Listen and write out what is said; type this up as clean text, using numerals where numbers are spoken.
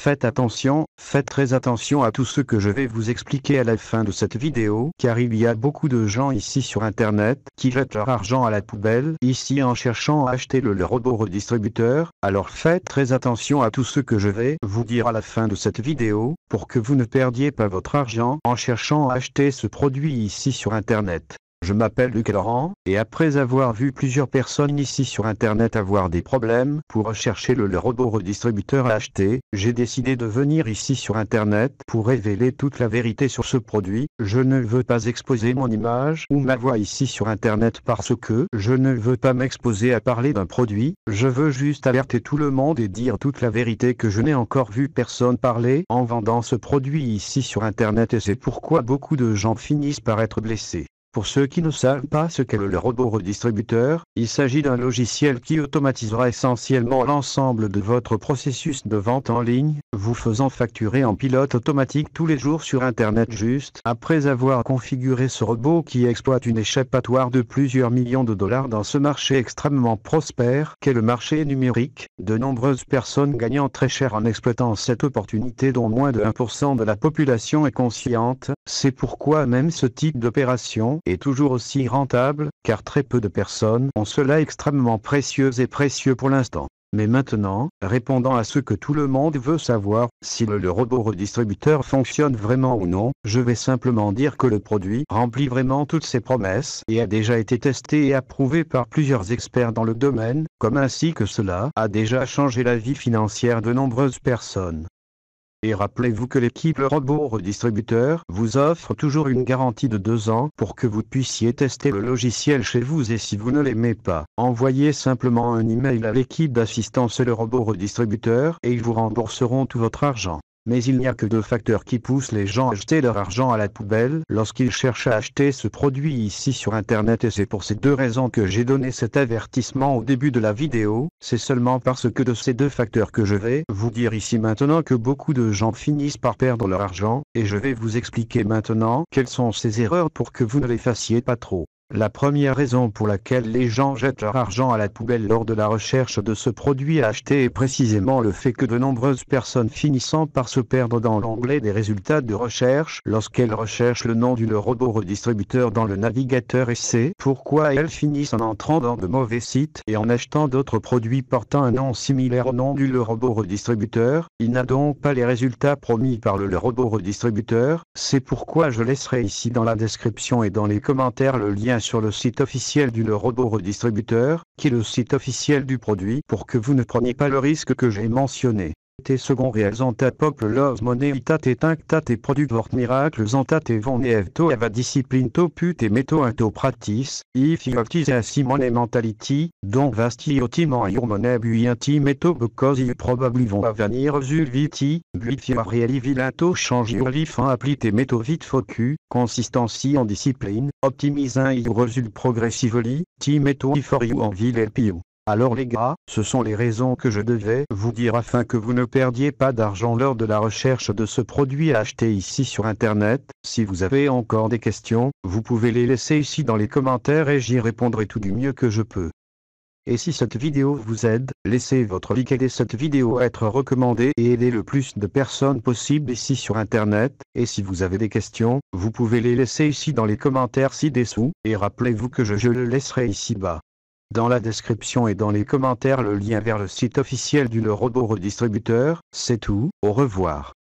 faites attention, faites très attention à tout ce que je vais vous expliquer à la fin de cette vidéo, car il y a beaucoup de gens ici sur internet qui jettent leur argent à la poubelle, ici en cherchant à acheter le robot redistributeur. Alors faites très attention à tout ce que je vais vous dire à la fin de cette vidéo, pour que vous ne perdiez pas votre argent en cherchant à acheter ce produit ici sur internet. Je m'appelle Luc Laurent, et après avoir vu plusieurs personnes ici sur internet avoir des problèmes pour rechercher le robot redistributeur à acheter, j'ai décidé de venir ici sur internet pour révéler toute la vérité sur ce produit. Je ne veux pas exposer mon image ou ma voix ici sur internet parce que je ne veux pas m'exposer à parler d'un produit, je veux juste alerter tout le monde et dire toute la vérité que je n'ai encore vu personne parler en vendant ce produit ici sur internet, et c'est pourquoi beaucoup de gens finissent par être blessés. Pour ceux qui ne savent pas ce qu'est le robot redistributeur, il s'agit d'un logiciel qui automatisera essentiellement l'ensemble de votre processus de vente en ligne, vous faisant facturer en pilote automatique tous les jours sur Internet juste après avoir configuré ce robot qui exploite une échappatoire de plusieurs millions de dollars dans ce marché extrêmement prospère qu'est le marché numérique. De nombreuses personnes gagnant très cher en exploitant cette opportunité, dont moins de 1% de la population est consciente. C'est pourquoi même ce type d'opération est toujours aussi rentable, car très peu de personnes ont cela extrêmement précieux pour l'instant. Mais maintenant, répondant à ce que tout le monde veut savoir, si le robot redistributeur fonctionne vraiment ou non, je vais simplement dire que le produit remplit vraiment toutes ses promesses et a déjà été testé et approuvé par plusieurs experts dans le domaine, comme ainsi que cela a déjà changé la vie financière de nombreuses personnes. Et rappelez-vous que l'équipe Le Robot Redistributeur vous offre toujours une garantie de 2 ans pour que vous puissiez tester le logiciel chez vous, et si vous ne l'aimez pas, envoyez simplement un email à l'équipe d'assistance Le Robot Redistributeur et ils vous rembourseront tout votre argent. Mais il n'y a que 2 facteurs qui poussent les gens à jeter leur argent à la poubelle lorsqu'ils cherchent à acheter ce produit ici sur internet, et c'est pour ces 2 raisons que j'ai donné cet avertissement au début de la vidéo. C'est seulement parce que de ces 2 facteurs que je vais vous dire ici maintenant que beaucoup de gens finissent par perdre leur argent, et je vais vous expliquer maintenant quelles sont ces erreurs pour que vous ne les fassiez pas trop. La première raison pour laquelle les gens jettent leur argent à la poubelle lors de la recherche de ce produit à acheter est précisément le fait que de nombreuses personnes finissant par se perdre dans l'onglet des résultats de recherche lorsqu'elles recherchent le nom du robot redistributeur dans le navigateur, et c'est pourquoi elles finissent en entrant dans de mauvais sites et en achetant d'autres produits portant un nom similaire au nom du robot redistributeur. Il n'a donc pas les résultats promis par le robot redistributeur. C'est pourquoi je laisserai ici dans la description et dans les commentaires le lien sur le site officiel du robot redistributeur, qui est le site officiel du produit, pour que vous ne preniez pas le risque que j'ai mentionné. Te second réalisanta peuple los moneitat et tinctat et product vort miracles antat et von evto ava discipline to put et meto into pratis, if you actise a simone mentality, donc vasti otiman your money buianti meto because you probably vont avenir viti, buifia reali vilato change your life en appli te meto vite focus, consistency en discipline, optimisant your result progressively, ti meto for you en ville elpio. Alors les gars, ce sont les raisons que je devais vous dire afin que vous ne perdiez pas d'argent lors de la recherche de ce produit à acheter ici sur internet. Si vous avez encore des questions, vous pouvez les laisser ici dans les commentaires et j'y répondrai tout du mieux que je peux. Et si cette vidéo vous aide, laissez votre like, aidez cette vidéo à être recommandée et aidez le plus de personnes possible ici sur internet. Et si vous avez des questions, vous pouvez les laisser ici dans les commentaires ci-dessous, et rappelez-vous que je le laisserai ici bas. Dans la description et dans les commentaires le lien vers le site officiel du robot redistributeur. C'est tout, au revoir.